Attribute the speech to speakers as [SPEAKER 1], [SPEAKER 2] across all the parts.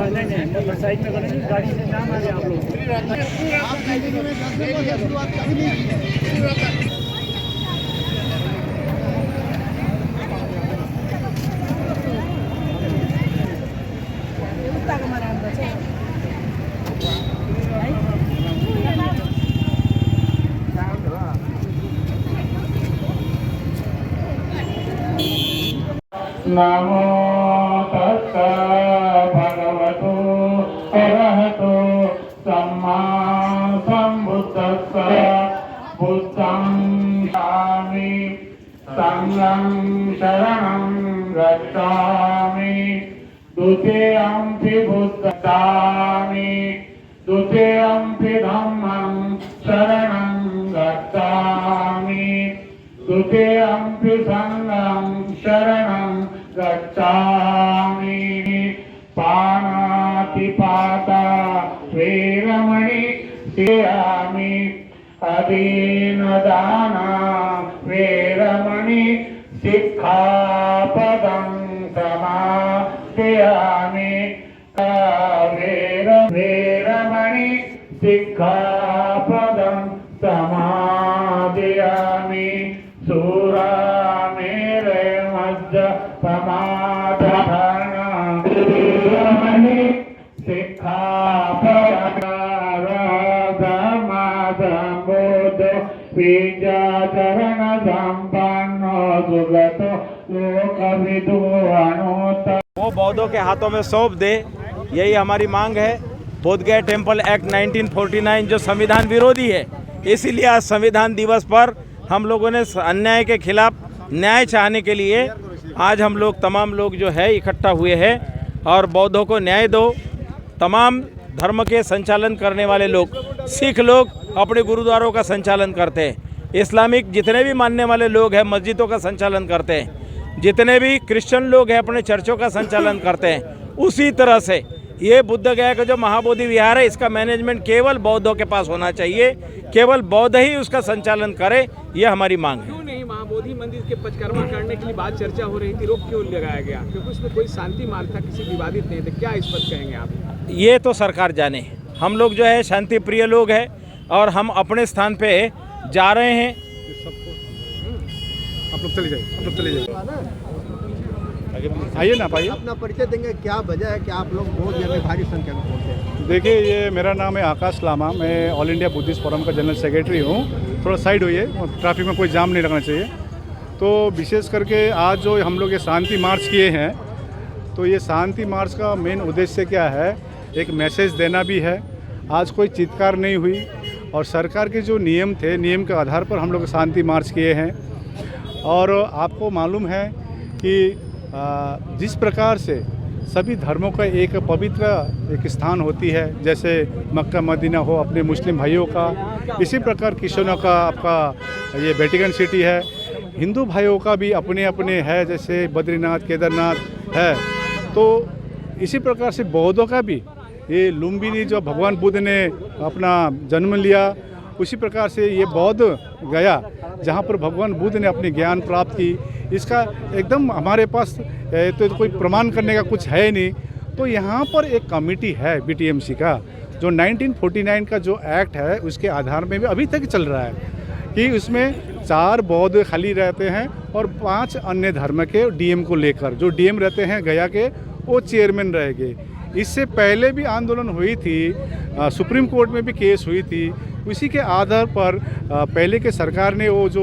[SPEAKER 1] नहीं साइड में करेंगे, गाड़ी से नाम आ रहे आप लोग।
[SPEAKER 2] नमो तस्स भगवतो अरहतो सम्मा सम्बुद्धस्स बुद्धं शरामि संघं शरणं गच्छामि द्वितीयंपि बुद्धं द्वितीयंपि धम्मं शरणं गच्छामि द्वितीयंपि संघं शरणं गच्छामि। पानातिपाता वेरमणि सेयामि अदीनदाना वेरमणि सिक्खापदं समादयामि। वेरमणि सिक्खापदं समादयामि। सूरा मेरे मध्य समाधाना वेरमणि सिक्खापदं विद्याचरण संपन्नो सुगतो लोकविदो अनूत।
[SPEAKER 3] वो बौद्धों के हाथों में सौंप दे, यही हमारी मांग है। बोधगया टेम्पल एक्ट 1949 जो संविधान विरोधी है, इसीलिए आज संविधान दिवस पर हम लोगों ने अन्याय के खिलाफ न्याय चाहने के लिए आज हम लोग तमाम लोग जो है इकट्ठा हुए हैं और बौद्धों को न्याय दो। तमाम धर्म के संचालन करने वाले लोग, सिख लोग अपने गुरुद्वारों का संचालन करते हैं, इस्लामिक जितने भी मानने वाले लोग हैं मस्जिदों का संचालन करते हैं, जितने भी क्रिश्चियन लोग हैं अपने चर्चों का संचालन करते हैं। उसी तरह से ये बुद्ध गया का जो महाबोधि विहार है, इसका मैनेजमेंट केवल बौद्धों के पास होना चाहिए, केवल बौद्ध ही उसका संचालन करे, ये हमारी मांग है।
[SPEAKER 4] क्यों नहीं महाबोधि मंदिर के परिक्रमा करने के लिए बात चर्चा हो रही थी, रोक क्यों लगाया गया? क्योंकि उसमें कोई शांति मार्ग था, किसी विवादित नहीं थे। क्या इस पर कहेंगे आप?
[SPEAKER 3] ये तो सरकार जाने। हम लोग जो है शांति प्रिय लोग हैं और हम अपने स्थान पे जा रहे हैं।
[SPEAKER 5] आप लोग चले जाइए, आइए ना भाई।
[SPEAKER 6] अपना परिचय देंगे, क्या वजह है कि आप लोग बहुत ज़्यादा भारी संख्या में पहुँचे हैं?
[SPEAKER 5] देखिए, ये मेरा नाम है आकाश लामा, मैं ऑल इंडिया बुद्धिस्ट फोरम का जनरल सेक्रेटरी हूँ। थोड़ा साइड होइए, ट्रैफिक में कोई जाम नहीं लगना चाहिए। तो विशेष करके आज जो हम लोग ये शांति मार्च किए हैं, तो ये शांति मार्च का मेन उद्देश्य क्या है, एक मैसेज देना भी है। आज कोई चित्कार नहीं हुई और सरकार के जो नियम थे, नियम के आधार पर हम लोग शांति मार्च किए हैं। और आपको मालूम है कि जिस प्रकार से सभी धर्मों का एक पवित्र एक स्थान होती है, जैसे मक्का मदीना हो अपने मुस्लिम भाइयों का, इसी प्रकार क्रिश्चियनों का आपका ये वेटिकन सिटी है। हिंदू भाइयों का भी अपने अपने है, जैसे बद्रीनाथ केदारनाथ है। तो इसी प्रकार से बौद्धों का भी ये लुम्बिनी जो भगवान बुद्ध ने अपना जन्म लिया, उसी प्रकार से ये बौद्ध गया जहाँ पर भगवान बुद्ध ने अपनी ज्ञान प्राप्त की। इसका एकदम हमारे पास तो कोई प्रमाण करने का कुछ है नहीं। तो यहाँ पर एक कमेटी है बीटीएमसी का, जो 1949 का जो एक्ट है उसके आधार में भी अभी तक चल रहा है कि उसमें 4 बौद्ध खाली रहते हैं और 5 अन्य धर्म के डीएम को लेकर, जो डीएम रहते हैं गया के, वो चेयरमैन रहेंगे। इससे पहले भी आंदोलन हुई थी, सुप्रीम कोर्ट में भी केस हुई थी। उसी के आधार पर पहले के सरकार ने वो जो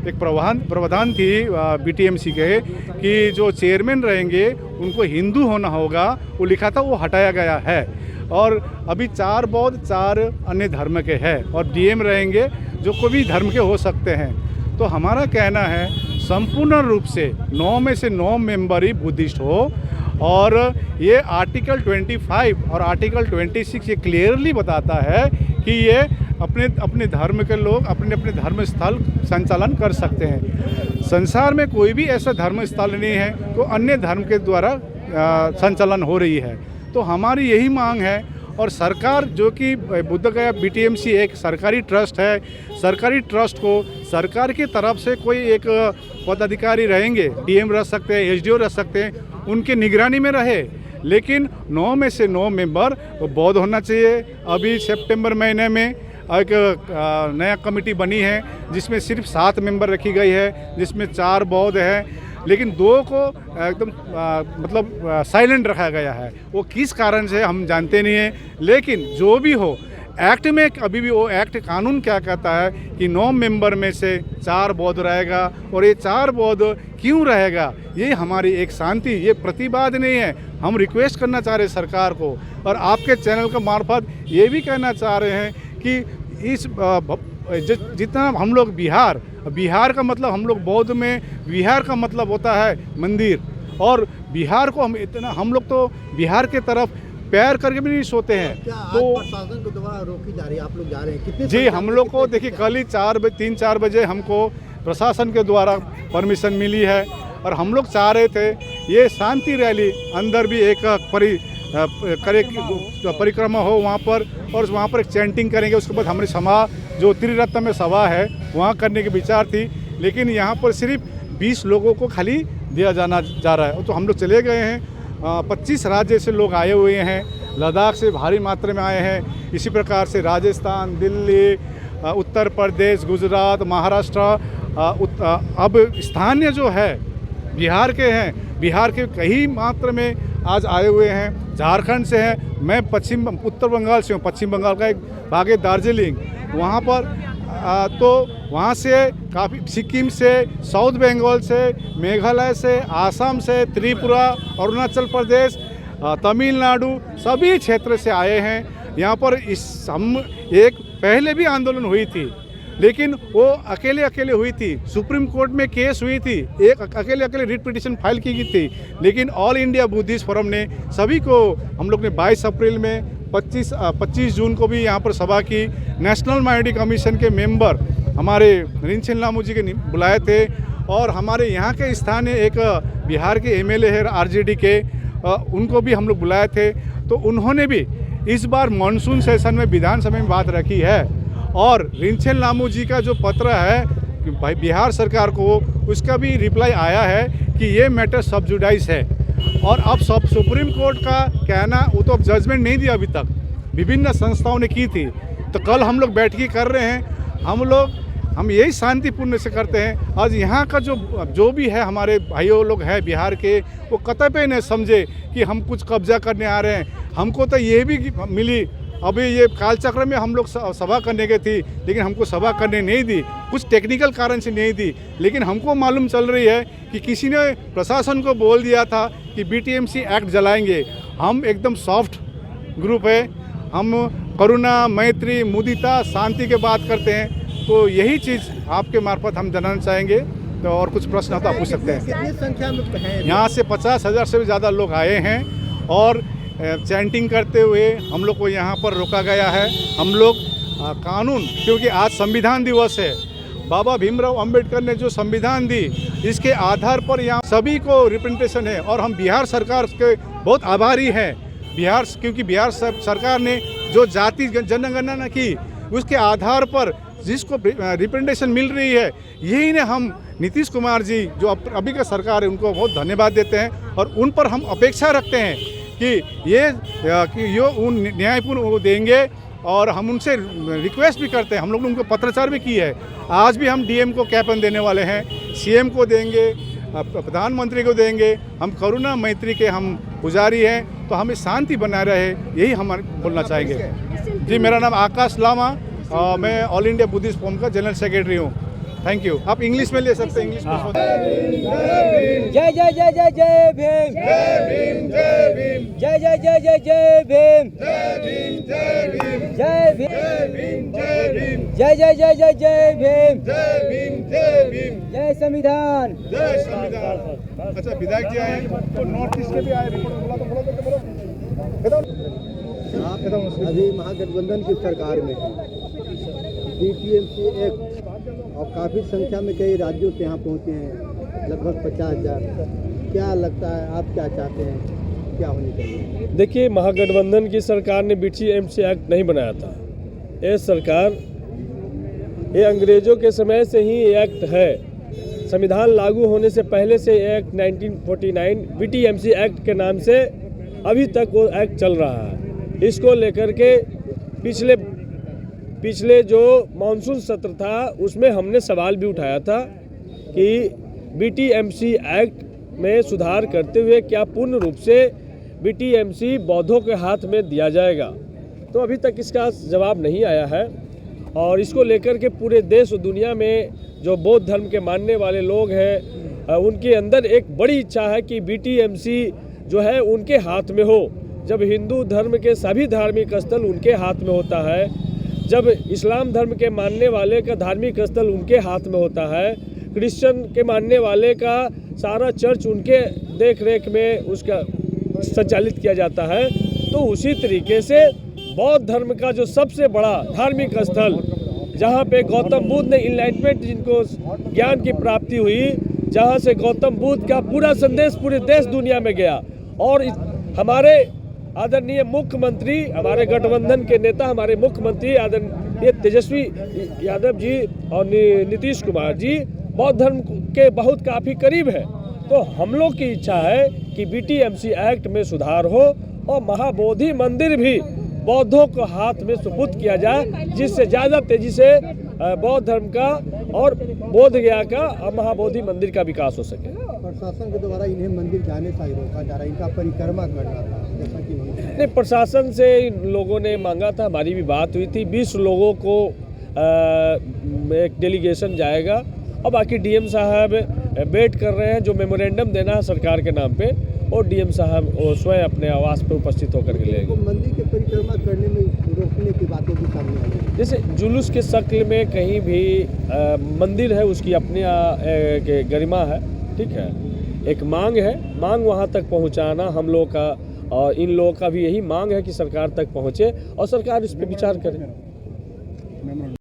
[SPEAKER 5] एक प्रावधान थी बीटीएमसी के कि जो चेयरमैन रहेंगे उनको हिंदू होना होगा, वो लिखा था, वो हटाया गया है। और अभी 4 बौद्ध 4 अन्य धर्म के हैं और डीएम रहेंगे जो कोई भी धर्म के हो सकते हैं। तो हमारा कहना है संपूर्ण रूप से 9 में से 9 मेंबर ही बुद्धिस्ट हो। और ये आर्टिकल 25 और आर्टिकल 26 ये क्लियरली बताता है कि ये अपने अपने धर्म के लोग अपने अपने धर्म स्थल संचालन कर सकते हैं। संसार में कोई भी ऐसा धर्म स्थल नहीं है तो अन्य धर्म के द्वारा संचालन हो रही है। तो हमारी यही मांग है। और सरकार जो कि बुद्धगया बीटीएमसी एक सरकारी ट्रस्ट है, सरकारी ट्रस्ट को सरकार की तरफ से कोई एक पदाधिकारी रहेंगे, डीएम रह सकते हैं, एसडीओ रह सकते हैं, उनके निगरानी में रहे। लेकिन 9 में से 9 मेंबर वो बौद्ध होना चाहिए। अभी सितंबर महीने में एक नया कमेटी बनी है जिसमें सिर्फ 7 मेंबर रखी गई है, जिसमें 4 बौद्ध है, लेकिन 2 को एकदम मतलब साइलेंट रखा गया है। वो किस कारण से हम जानते नहीं हैं, लेकिन जो भी हो एक्ट में अभी भी वो एक्ट कानून क्या कहता है कि 9 मेंबर में से 4 बौद्ध रहेगा। और ये 4 बौद्ध क्यों रहेगा, ये हमारी एक शांति, ये प्रतिवाद नहीं है। हम रिक्वेस्ट करना चाह रहे हैं सरकार को, और आपके चैनल के मार्फत ये भी कहना चाह रहे हैं कि इस जितना हम लोग बिहार का मतलब, हम लोग बौद्ध में बिहार का मतलब होता है मंदिर, और बिहार को हम लोग तो बिहार के तरफ पैर करके भी नहीं सोते हैं।
[SPEAKER 6] क्या
[SPEAKER 5] तो
[SPEAKER 6] आज प्रशासन के द्वारा रोकी जा रही है, आप लोग जा रहे हैं कितने?
[SPEAKER 5] जी, हम लोग को देखिए कल ही 3-4 बजे हमको प्रशासन के द्वारा परमिशन मिली है, और हम लोग चाह रहे थे ये शांति रैली अंदर भी एक परिक्रमा हो वहाँ पर, और वहाँ पर एक चैंटिंग करेंगे। उसके बाद हमारी सभा जो त्रिरत्न में सभा है वहाँ करने की विचार थी, लेकिन यहाँ पर सिर्फ 20 लोगों को खाली दिया जाना जा रहा है। तो हम लोग चले गए हैं, 25 राज्य से लोग आए हुए हैं, लद्दाख से भारी मात्रा में आए हैं, इसी प्रकार से राजस्थान, दिल्ली, उत्तर प्रदेश, गुजरात, महाराष्ट्र, अब स्थानीय जो है बिहार के हैं, बिहार के कई मात्रा में आज आए हुए हैं, झारखंड से हैं। मैं उत्तर बंगाल से हूँ, पश्चिम बंगाल का एक भाग है दार्जिलिंग, वहाँ पर तो वहाँ से काफ़ी, सिक्किम से, साउथ बंगाल से, मेघालय से, आसाम से, त्रिपुरा, अरुणाचल प्रदेश, तमिलनाडु, सभी क्षेत्र से आए हैं यहाँ पर। हम एक पहले भी आंदोलन हुई थी, लेकिन वो अकेले हुई थी, सुप्रीम कोर्ट में केस हुई थी, एक अकेले रिट पिटीशन फाइल की गई थी, लेकिन ऑल इंडिया बुद्धिस्ट फोरम ने सभी को, हम लोग ने 22 अप्रैल में 25 जून को भी यहाँ पर सभा की। नेशनल माइनॉरिटी कमीशन के मेंबर हमारे रिंचन लामू जी के बुलाए थे, और हमारे यहाँ के स्थानीय एक बिहार के एमएलए है आरजेडी के, उनको भी हम लोग बुलाए थे। तो उन्होंने भी इस बार मानसून सेशन में विधानसभा में बात रखी है, और रिंचन लामू जी का जो पत्र है कि भाई बिहार सरकार को, उसका भी रिप्लाई आया है कि ये मैटर सब जुडाइज है। और अब सुप्रीम कोर्ट का कहना, वो तो अब जजमेंट नहीं दिया अभी तक, विभिन्न संस्थाओं ने की थी। तो कल हम लोग बैठकी कर रहे हैं, हम यही शांतिपूर्ण से करते हैं। आज यहाँ का जो भी है हमारे भाइयों लोग हैं बिहार के, वो कतई न समझे कि हम कुछ कब्जा करने आ रहे हैं। हमको तो ये भी मिली, अभी ये कालचक्र में हम लोग सभा करने गए थी, लेकिन हमको सभा करने नहीं दी, कुछ टेक्निकल कारण से नहीं दी। लेकिन हमको मालूम चल रही है कि किसी ने प्रशासन को बोल दिया था कि बीटीएमसी एक्ट जलाएंगे। हम एकदम सॉफ्ट ग्रुप है, हम करुणा, मैत्री, मुदिता, शांति की बात करते हैं। तो यही चीज़ आपके मार्फत हम जानना चाहेंगे। तो और कुछ प्रश्न हो तो आप पूछ सकते हैं।
[SPEAKER 6] कितनी संख्या में हैं?
[SPEAKER 5] यहाँ से 50,000 से भी ज़्यादा लोग आए हैं, और चैंटिंग करते हुए हम लोग को यहाँ पर रोका गया है। हम लोग कानून, क्योंकि आज संविधान दिवस है, बाबा भीमराव अंबेडकर ने जो संविधान दी, इसके आधार पर यहाँ सभी को रिप्रेजेंटेशन है। और हम बिहार सरकार के बहुत आभारी हैं, क्योंकि बिहार सरकार ने जो जाति जनगणना की, उसके आधार पर जिसको रिप्रेजेंटेशन मिल रही है, यही ने हम नीतीश कुमार जी जो अभी का सरकार है, उनको बहुत धन्यवाद देते हैं। और उन पर हम अपेक्षा रखते हैं कि ये उन न्यायपूर्ण वो देंगे, और हम उनसे रिक्वेस्ट भी करते हैं। हम लोग ने उनको पत्राचार भी की है। आज भी हम डीएम को ज्ञापन देने वाले हैं, सीएम को देंगे, प्रधानमंत्री को देंगे। हम करुणा मैत्री के हम पुजारी हैं, तो हमें शांति बनाए रहे, यही हम बोलना चाहेंगे। जी, मेरा नाम आकाश लामा, मैं ऑल इंडिया बुद्धिस्ट फोरम का जनरल सेक्रेटरी हूँ। Thank you. आप इंग्लिश में ले सकते हैं, इंग्लिश में।
[SPEAKER 7] जय जय जय जय जय भीम, जय भीम जय भीम, जय जय जय जय जय भीम, जय भीम जय भीम, जय भीम जय भीम, जय जय जय जय जय भीम, जय भीम जय भीम, जय संविधान,
[SPEAKER 5] जय संविधान। अच्छा, विधायक जी आए तो नॉर्थ ईस्ट के भी आए,
[SPEAKER 6] अभी महागठबंधन की सरकार में बीटीएमसी एक्ट, और काफ़ी संख्या में कई राज्यों से यहाँ पहुँचे हैं, लगभग 50,000। क्या लगता है, आप क्या चाहते हैं, क्या होनी चाहिए?
[SPEAKER 8] देखिए, महागठबंधन की सरकार ने बीटीएमसी एक्ट नहीं बनाया था। ये सरकार ये अंग्रेज़ों के समय से ही एक्ट है। संविधान लागू होने से पहले से एक्ट 1949 BTMC एक्ट के नाम से अभी तक वो एक्ट चल रहा है। इसको लेकर के पिछले जो मानसून सत्र था उसमें हमने सवाल भी उठाया था कि BTMC एक्ट में सुधार करते हुए क्या पूर्ण रूप से BTMC बौद्धों के हाथ में दिया जाएगा। तो अभी तक इसका जवाब नहीं आया है और इसको लेकर के पूरे देश और दुनिया में जो बौद्ध धर्म के मानने वाले लोग हैं उनके अंदर एक बड़ी इच्छा है कि BTMC जो है उनके हाथ में हो। जब हिंदू धर्म के सभी धार्मिक स्थल उनके हाथ में होता है, जब इस्लाम धर्म के मानने वाले का धार्मिक स्थल उनके हाथ में होता है, क्रिश्चियन के मानने वाले का सारा चर्च उनके देख रेख में उसका संचालित किया जाता है, तो उसी तरीके से बौद्ध धर्म का जो सबसे बड़ा धार्मिक स्थल जहाँ पे गौतम बुद्ध ने इनलाइटमेंट जिनको ज्ञान की प्राप्ति हुई, जहाँ से गौतम बुद्ध का पूरा संदेश पूरे देश दुनिया में गया और हमारे आदरणीय मुख्यमंत्री, हमारे गठबंधन के नेता, हमारे मुख्यमंत्री आदरणीय तेजस्वी यादव जी और नीतीश कुमार जी बौद्ध धर्म के बहुत काफ़ी करीब है। तो हम लोग की इच्छा है कि BTMC एक्ट में सुधार हो और महाबोधि मंदिर भी बौद्धों को हाथ में सुपुर्द किया जाए, जिससे ज़्यादा तेजी से बौद्ध धर्म का और बोध गया का और महाबोधि मंदिर का विकास हो सके।
[SPEAKER 6] प्रशासन के द्वारा इन्हें मंदिर जाने से ही रोका जा रहा है, इनका परिक्रमा करना था जैसा कि
[SPEAKER 8] नहीं, प्रशासन से इन लोगों ने मांगा था, हमारी भी बात हुई थी, 20 लोगों को एक डेलीगेशन जाएगा और बाकी DM साहब वेट कर रहे हैं जो मेमोरेंडम देना है सरकार के नाम पे, और DM साहब स्वयं अपने आवास पर उपस्थित होकर के लेंगे।
[SPEAKER 6] मंदिर के परिक्रमा करने में रोकने की बातें भी सामने आई है।
[SPEAKER 8] जैसे जुलूस के शक्ल में कहीं भी मंदिर है उसकी अपनी गरिमा है, ठीक है, एक मांग है, मांग वहाँ तक पहुँचाना हम लोग का और इन लोगों का भी यही मांग है कि सरकार तक पहुँचे और सरकार इस पर विचार करे।